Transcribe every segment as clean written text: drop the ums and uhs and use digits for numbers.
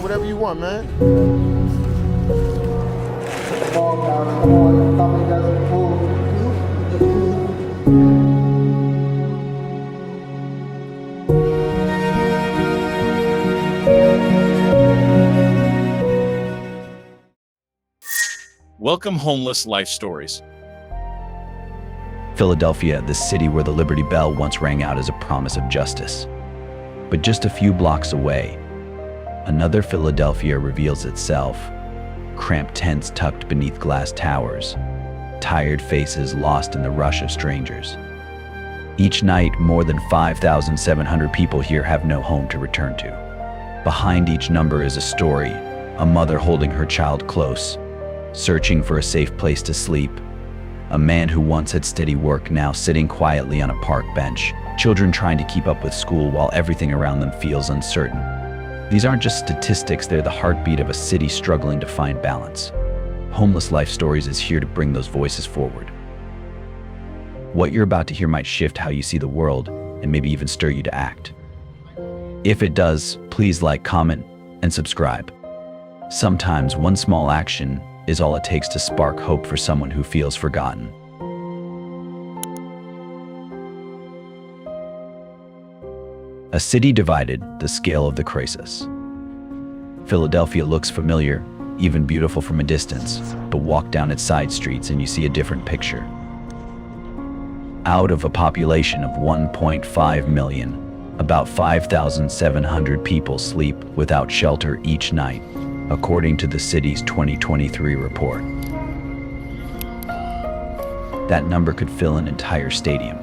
whatever you want, man. Come on, guys, come on. Somebody doesn't move. Welcome, Homeless Life Stories. Philadelphia, the city where the Liberty Bell once rang out as a promise of justice. But just a few blocks away, another Philadelphia reveals itself. Cramped tents tucked beneath glass towers, tired faces lost in the rush of strangers. Each night, more than 5,700 people here have no home to return to. Behind each number is a story, a mother holding her child close, searching for a safe place to sleep. A man who once had steady work now sitting quietly on a park bench. Children trying to keep up with school while everything around them feels uncertain. These aren't just statistics, they're the heartbeat of a city struggling to find balance. Homeless Life Stories is here to bring those voices forward. What you're about to hear might shift how you see the world and maybe even stir you to act. If it does, please like, comment, and subscribe. Sometimes one small action is all it takes to spark hope for someone who feels forgotten. A city divided, the scale of the crisis. Philadelphia looks familiar, even beautiful from a distance, but walk down its side streets and you see a different picture. Out of a population of 1.5 million, about 5,700 people sleep without shelter each night, according to the city's 2023 report. That number could fill an entire stadium.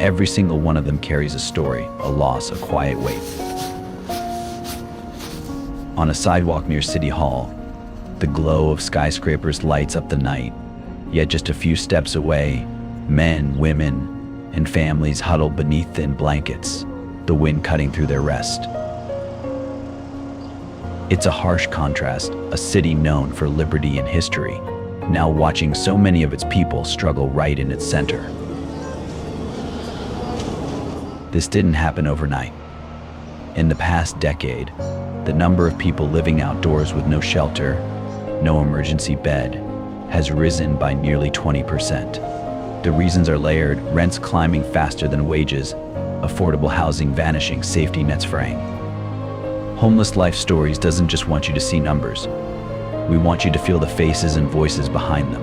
Every single one of them carries a story, a loss, a quiet weight. On a sidewalk near City Hall, the glow of skyscrapers lights up the night. Yet just a few steps away, men, women, and families huddle beneath thin blankets, the wind cutting through their rest. It's a harsh contrast, a city known for liberty and history, now watching so many of its people struggle right in its center. This didn't happen overnight. In the past decade, the number of people living outdoors with no shelter, no emergency bed, has risen by nearly 20%. The reasons are layered: rents climbing faster than wages, affordable housing vanishing, safety nets fraying. Homeless Life Stories doesn't just want you to see numbers. We want you to feel the faces and voices behind them.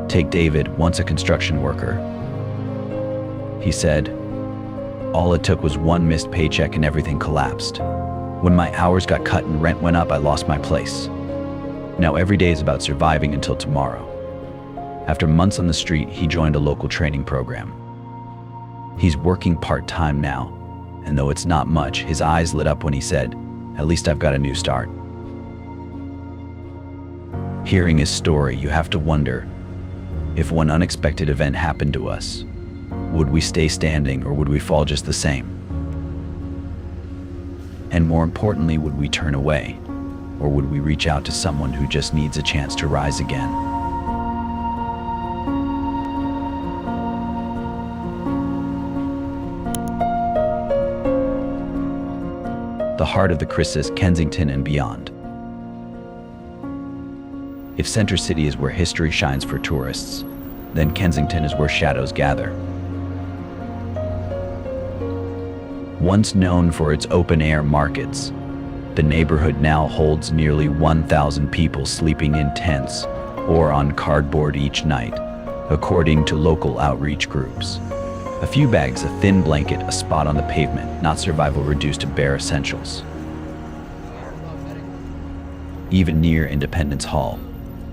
Take David, once a construction worker. He said, "All it took was one missed paycheck and everything collapsed. When my hours got cut and rent went up, I lost my place. Now every day is about surviving until tomorrow." After months on the street, he joined a local training program. He's working part-time now, and though it's not much, his eyes lit up when he said, "At least I've got a new start." Hearing his story, you have to wonder, if one unexpected event happened to us, would we stay standing or would we fall just the same? And more importantly, would we turn away, or would we reach out to someone who just needs a chance to rise again? The heart of the crisis, Kensington and beyond. If Center City is where history shines for tourists, then Kensington is where shadows gather. Once known for its open-air markets, the neighborhood now holds nearly 1,000 people sleeping in tents or on cardboard each night, according to local outreach groups. A few bags, a thin blanket, a spot on the pavement, not survival reduced to bare essentials. Even near Independence Hall,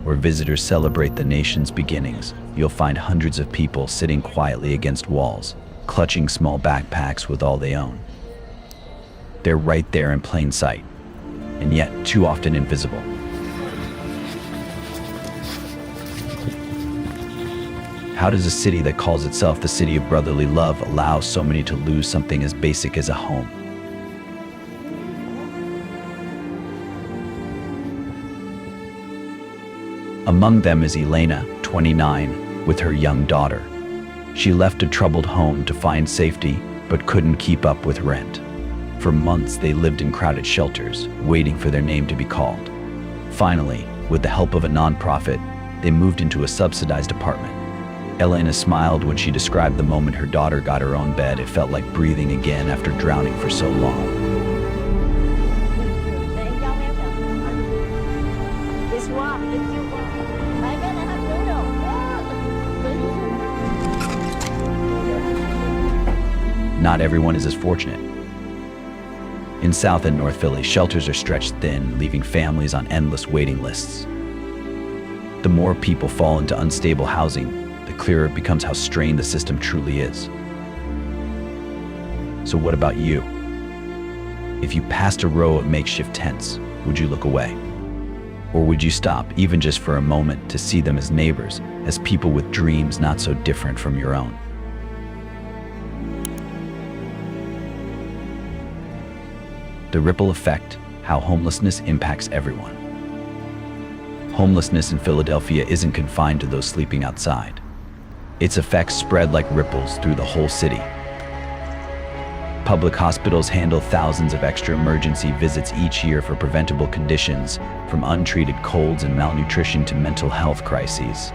where visitors celebrate the nation's beginnings, you'll find hundreds of people sitting quietly against walls, clutching small backpacks with all they own. They're right there in plain sight, and yet too often invisible. How does a city that calls itself the city of brotherly love allow so many to lose something as basic as a home? Among them is Elena, 29, with her young daughter. She left a troubled home to find safety, but couldn't keep up with rent. For months, they lived in crowded shelters, waiting for their name to be called. Finally, with the help of a nonprofit, they moved into a subsidized apartment. Elena smiled when she described the moment her daughter got her own bed. It felt like breathing again after drowning for so long. Not everyone is as fortunate. In South and North Philly, shelters are stretched thin, leaving families on endless waiting lists. The more people fall into unstable housing, the clearer it becomes how strained the system truly is. So what about you? If you passed a row of makeshift tents, would you look away? Or would you stop, even just for a moment, to see them as neighbors, as people with dreams not so different from your own? The ripple effect, how homelessness impacts everyone. Homelessness in Philadelphia isn't confined to those sleeping outside. Its effects spread like ripples through the whole city. Public hospitals handle thousands of extra emergency visits each year for preventable conditions, from untreated colds and malnutrition to mental health crises.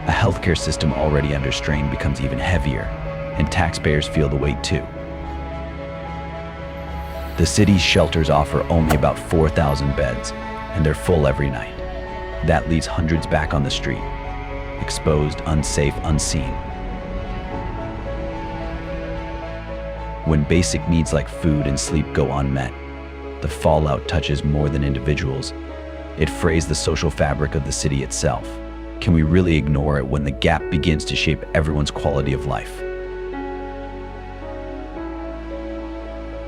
A healthcare system already under strain becomes even heavier, and taxpayers feel the weight too. The city's shelters offer only about 4,000 beds, and they're full every night. That leaves hundreds back on the street, exposed, unsafe, unseen. When basic needs like food and sleep go unmet, the fallout touches more than individuals. It frays the social fabric of the city itself. Can we really ignore it when the gap begins to shape everyone's quality of life?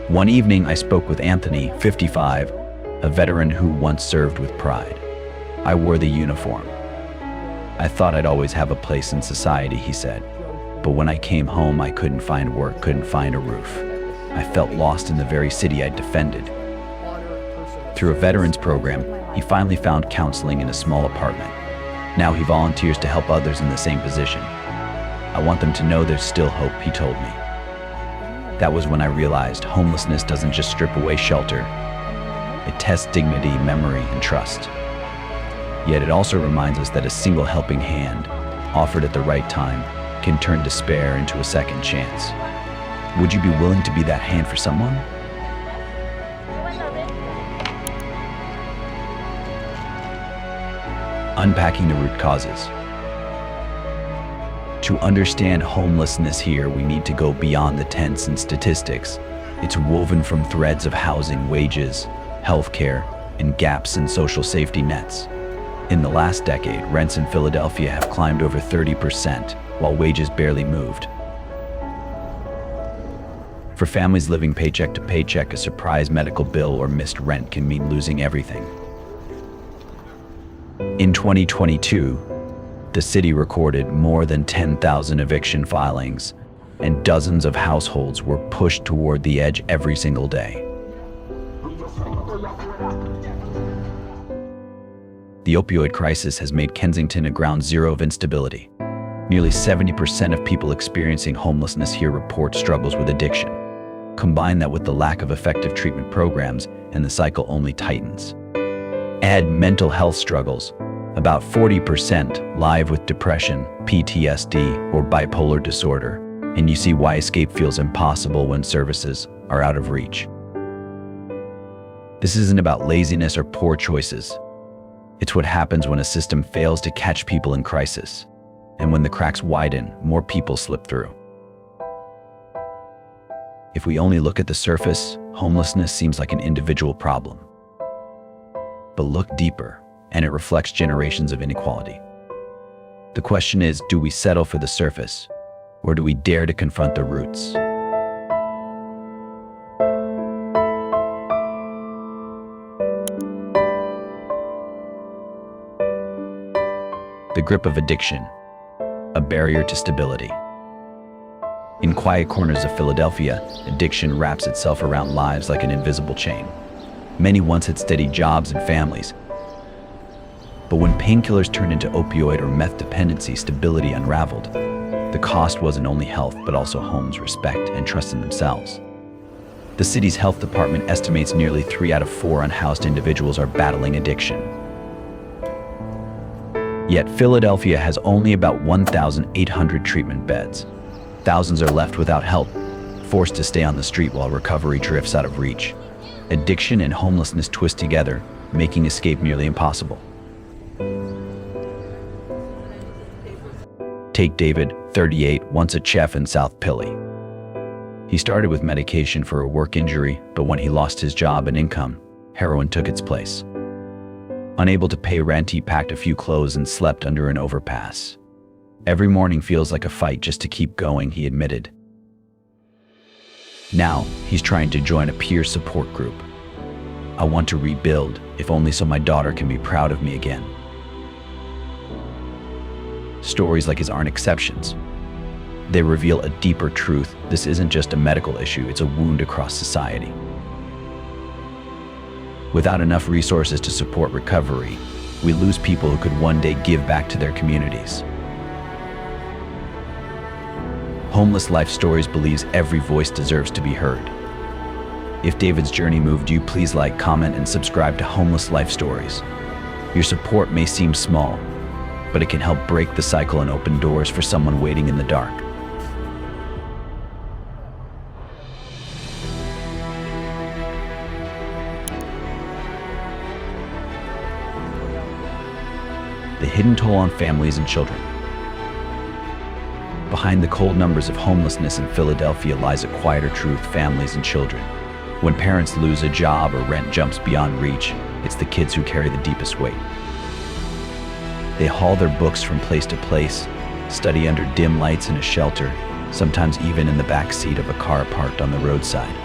One evening, I spoke with Anthony, 55, a veteran who once served with pride. I wore the uniform. I thought I'd always have a place in society, he said. But when I came home, I couldn't find work, couldn't find a roof. I felt lost in the very city I'd defended. Through a veterans program, he finally found counseling in a small apartment. Now he volunteers to help others in the same position. I want them to know there's still hope, he told me. That was when I realized homelessness doesn't just strip away shelter. It tests dignity, memory, and trust. Yet it also reminds us that a single helping hand, offered at the right time, can turn despair into a second chance. Would you be willing to be that hand for someone? Unpacking the root causes. To understand homelessness here, we need to go beyond the tents and statistics. It's woven from threads of housing, wages, healthcare, and gaps in social safety nets. In the last decade, rents in Philadelphia have climbed over 30%, while wages barely moved. For families living paycheck to paycheck, a surprise medical bill or missed rent can mean losing everything. In 2022, the city recorded more than 10,000 eviction filings, and dozens of households were pushed toward the edge every single day. The opioid crisis has made Kensington a ground zero of instability. Nearly 70% of people experiencing homelessness here report struggles with addiction. Combine that with the lack of effective treatment programs, and the cycle only tightens. Add mental health struggles. About 40% live with depression, PTSD, or bipolar disorder, and you see why escape feels impossible when services are out of reach. This isn't about laziness or poor choices. It's what happens when a system fails to catch people in crisis. And when the cracks widen, more people slip through. If we only look at the surface, homelessness seems like an individual problem. But look deeper, and it reflects generations of inequality. The question is, do we settle for the surface, or do we dare to confront the roots? The grip of addiction, a barrier to stability. In quiet corners of Philadelphia, addiction wraps itself around lives like an invisible chain. Many once had steady jobs and families. But when painkillers turned into opioid or meth dependency, stability unraveled. The cost wasn't only health, but also homes, respect, and trust in themselves. The city's health department estimates nearly 3 out of 4 unhoused individuals are battling addiction. Yet Philadelphia has only about 1,800 treatment beds. Thousands are left without help, forced to stay on the street while recovery drifts out of reach. Addiction and homelessness twist together, making escape nearly impossible. Take David, 38, once a chef in South Philly. He started with medication for a work injury, but when he lost his job and income, heroin took its place. Unable to pay rent, he packed a few clothes and slept under an overpass. Every morning feels like a fight just to keep going, he admitted. Now, he's trying to join a peer support group. I want to rebuild, if only so my daughter can be proud of me again. Stories like his aren't exceptions. They reveal a deeper truth. This isn't just a medical issue, it's a wound across society. Without enough resources to support recovery, we lose people who could one day give back to their communities. Homeless Life Stories believes every voice deserves to be heard. If David's journey moved you, please like, comment, and subscribe to Homeless Life Stories. Your support may seem small, but it can help break the cycle and open doors for someone waiting in the dark. The hidden toll on families and children. Behind the cold numbers of homelessness in Philadelphia lies a quieter truth: families and children. When parents lose a job or rent jumps beyond reach, it's the kids who carry the deepest weight. They haul their books from place to place, study under dim lights in a shelter, sometimes even in the back seat of a car parked on the roadside.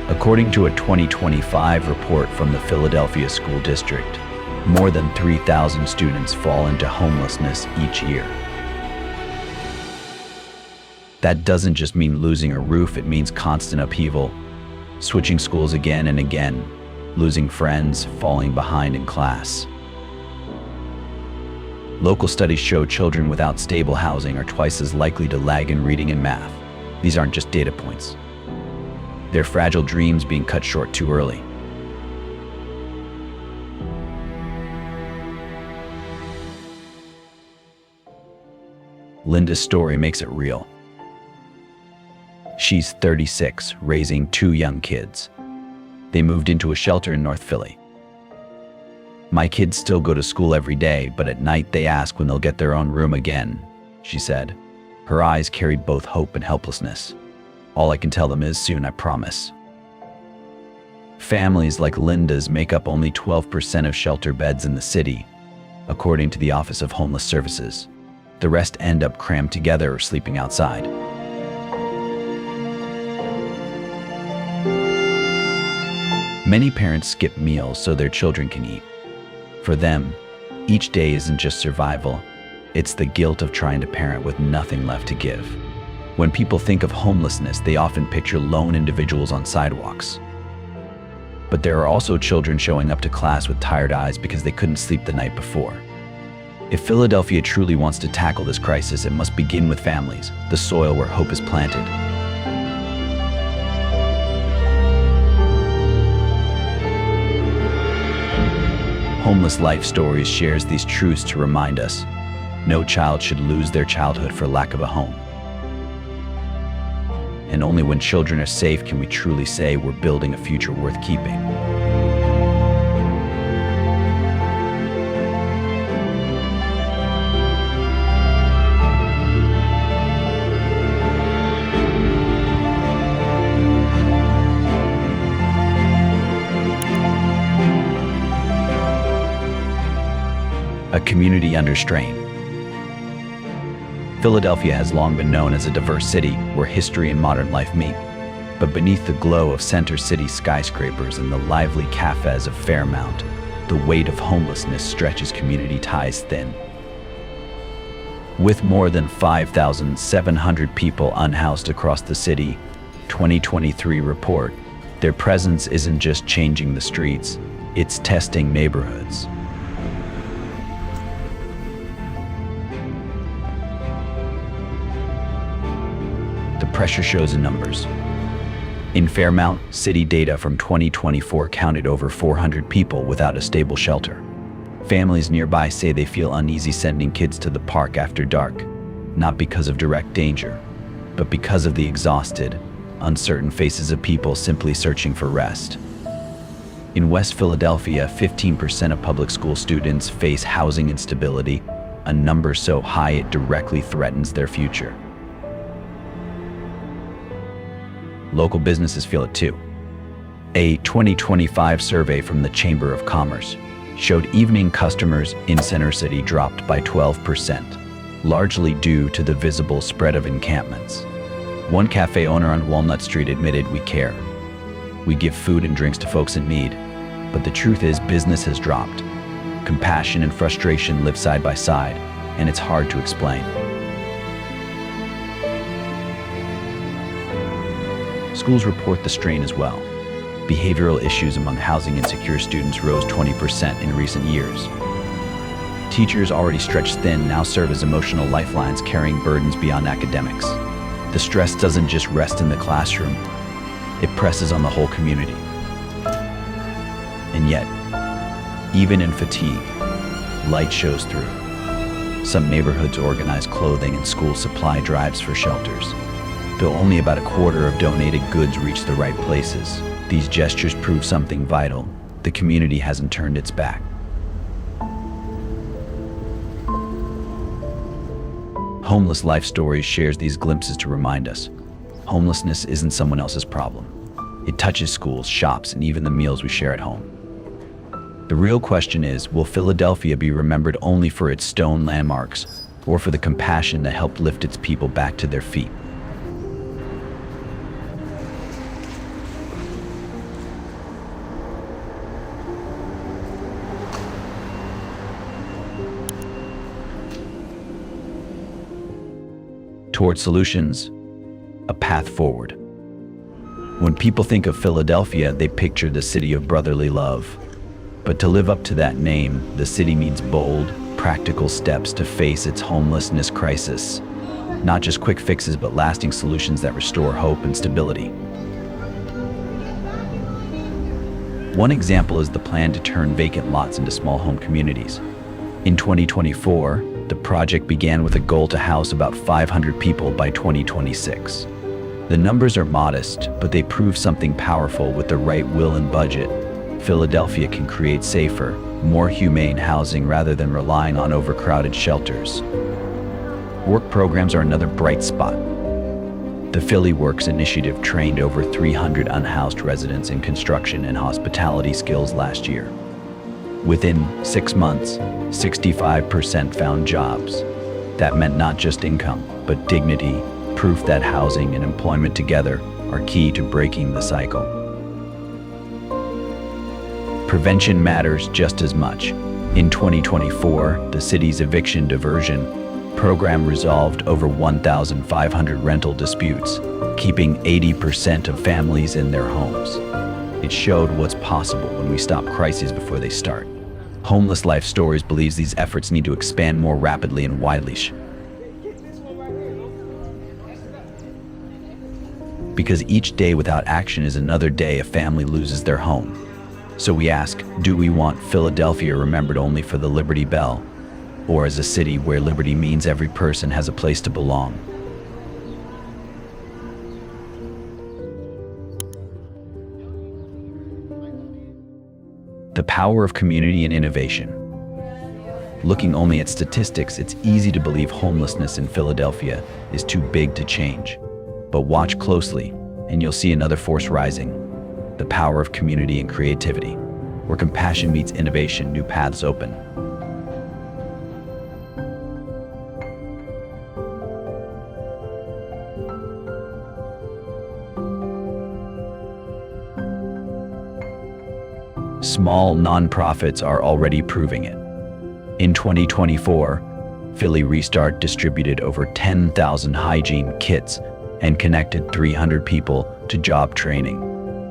According to a 2025 report from the Philadelphia School District, more than 3,000 students fall into homelessness each year. That doesn't just mean losing a roof, it means constant upheaval, switching schools again and again, losing friends, falling behind in class. Local studies show children without stable housing are twice as likely to lag in reading and math. These aren't just data points. They're fragile dreams being cut short too early. Linda's story makes it real. She's 36, raising 2 young kids. They moved into a shelter in North Philly. My kids still go to school every day, but at night they ask when they'll get their own room again, she said. Her eyes carried both hope and helplessness. All I can tell them is soon, I promise. Families like Linda's make up only 12% of shelter beds in the city, according to the Office of Homeless Services. The rest end up crammed together or sleeping outside. Many parents skip meals so their children can eat. For them, each day isn't just survival, it's the guilt of trying to parent with nothing left to give. When people think of homelessness, they often picture lone individuals on sidewalks. But there are also children showing up to class with tired eyes because they couldn't sleep the night before. If Philadelphia truly wants to tackle this crisis, it must begin with families, the soil where hope is planted. Homeless Life Stories shares these truths to remind us, no child should lose their childhood for lack of a home. And only when children are safe can we truly say we're building a future worth keeping. A community under strain. Philadelphia has long been known as a diverse city where history and modern life meet. But beneath the glow of Center City skyscrapers and the lively cafes of Fairmount, the weight of homelessness stretches community ties thin. With more than 5,700 people unhoused across the city, 2023 report, their presence isn't just changing the streets, it's testing neighborhoods. The pressure shows in numbers. In Fairmount, city data from 2024 counted over 400 people without a stable shelter. Families nearby say they feel uneasy sending kids to the park after dark, not because of direct danger, but because of the exhausted, uncertain faces of people simply searching for rest. In West Philadelphia, 15% of public school students face housing instability, a number so high it directly threatens their future. Local businesses feel it too. A 2025 survey from the Chamber of Commerce showed evening customers in Center City dropped by 12%, largely due to the visible spread of encampments. One cafe owner on Walnut Street admitted, "We care. We give food and drinks to folks in need, but the truth is business has dropped. Compassion and frustration live side by side, and it's hard to explain." Schools report the strain as well. Behavioral issues among housing insecure students rose 20% in recent years. Teachers already stretched thin now serve as emotional lifelines carrying burdens beyond academics. The stress doesn't just rest in the classroom, it presses on the whole community. And yet, even in fatigue, light shows through. Some neighborhoods organize clothing and school supply drives for shelters. Though only about a quarter of donated goods reach the right places, these gestures prove something vital. The community hasn't turned its back. Homeless Life Stories shares these glimpses to remind us homelessness isn't someone else's problem. It touches schools, shops, and even the meals we share at home. The real question is, will Philadelphia be remembered only for its stone landmarks or for the compassion that helped lift its people back to their feet? Toward solutions, a path forward. When people think of Philadelphia, they picture the city of brotherly love. But to live up to that name, the city needs bold, practical steps to face its homelessness crisis. Not just quick fixes, but lasting solutions that restore hope and stability. One example is the plan to turn vacant lots into small home communities. In 2024, the project began with a goal to house about 500 people by 2026. The numbers are modest, but they prove something powerful. With the right will and budget, Philadelphia can create safer, more humane housing rather than relying on overcrowded shelters. Work programs are another bright spot. The Philly Works initiative trained over 300 unhoused residents in construction and hospitality skills last year. Within 6 months, 65% found jobs. That meant not just income, but dignity, proof that housing and employment together are key to breaking the cycle. Prevention matters just as much. In 2024, the city's eviction diversion program resolved over 1,500 rental disputes, keeping 80% of families in their homes. It showed what's possible when we stop crises before they start. Homeless Life Stories believes these efforts need to expand more rapidly and widely. Because each day without action is another day a family loses their home. So we ask, do we want Philadelphia remembered only for the Liberty Bell, or as a city where liberty means every person has a place to belong? The power of community and innovation. Looking only at statistics, it's easy to believe homelessness in Philadelphia is too big to change. But watch closely, and you'll see another force rising: the power of community and creativity. Where compassion meets innovation, new paths open. Small nonprofits are already proving it. In 2024, Philly Restart distributed over 10,000 hygiene kits and connected 300 people to job training.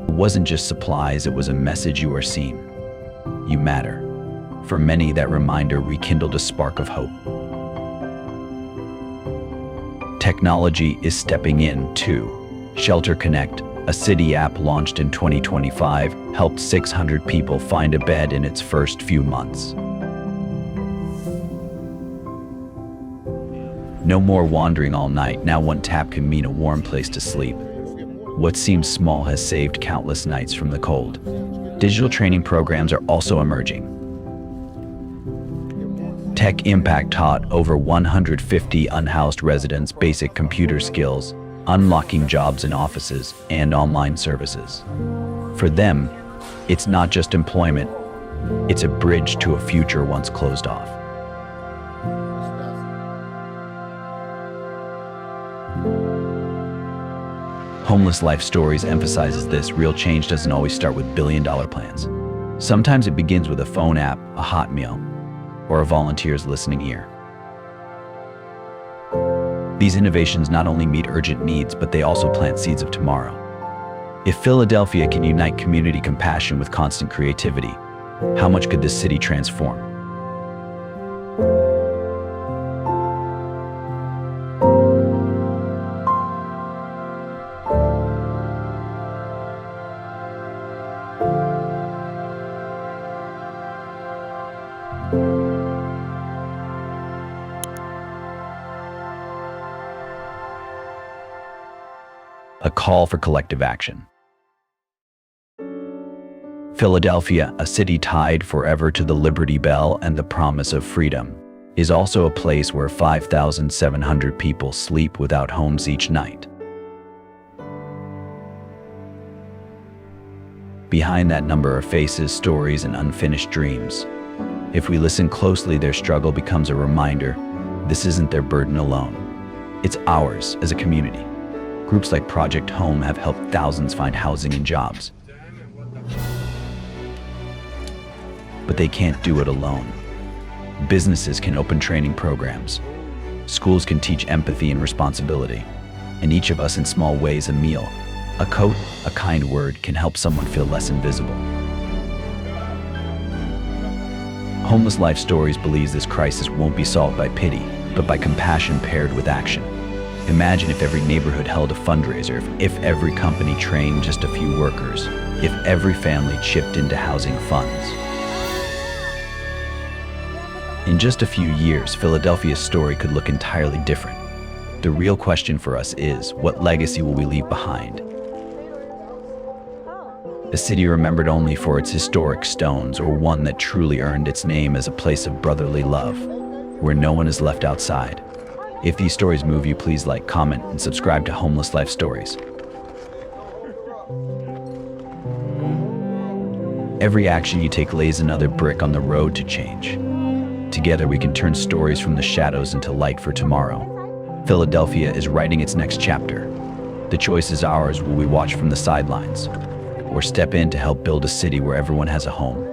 It wasn't just supplies, it was a message: you are seen. You matter. For many, that reminder rekindled a spark of hope. Technology is stepping in too. Shelter Connect, a city app launched in 2025, helped 600 people find a bed in its first few months. No more wandering all night. Now one tap can mean a warm place to sleep. What seems small has saved countless nights from the cold. Digital training programs are also emerging. Tech Impact taught over 150 unhoused residents basic computer skills, unlocking jobs in offices and online services. For them, it's not just employment, it's a bridge to a future once closed off. Homeless Life Stories emphasizes this. Real change doesn't always start with billion-dollar plans. Sometimes it begins with a phone app, a hot meal, or a volunteer's listening ear. These innovations not only meet urgent needs, but they also plant seeds of tomorrow. If Philadelphia can unite community compassion with constant creativity, how much could this city transform? A call for collective action. Philadelphia, a city tied forever to the Liberty Bell and the promise of freedom, is also a place where 5,700 people sleep without homes each night. Behind that number are faces, stories, and unfinished dreams. If we listen closely, their struggle becomes a reminder this isn't their burden alone. It's ours as a community. Groups like Project Home have helped thousands find housing and jobs. But they can't do it alone. Businesses can open training programs. Schools can teach empathy and responsibility. And each of us, in small ways, a meal, a coat, a kind word, can help someone feel less invisible. Homeless Life Stories believes this crisis won't be solved by pity, but by compassion paired with action. Imagine if every neighborhood held a fundraiser, if every company trained just a few workers, if every family chipped into housing funds. In just a few years, Philadelphia's story could look entirely different. The real question for us is, what legacy will we leave behind? A city remembered only for its historic stones, or one that truly earned its name as a place of brotherly love, where no one is left outside. If these stories move you, please like, comment, and subscribe to Homeless Life Stories. Every action you take lays another brick on the road to change. Together we can turn stories from the shadows into light for tomorrow. Philadelphia is writing its next chapter. The choice is ours. Will we watch from the sidelines, or step in to help build a city where everyone has a home?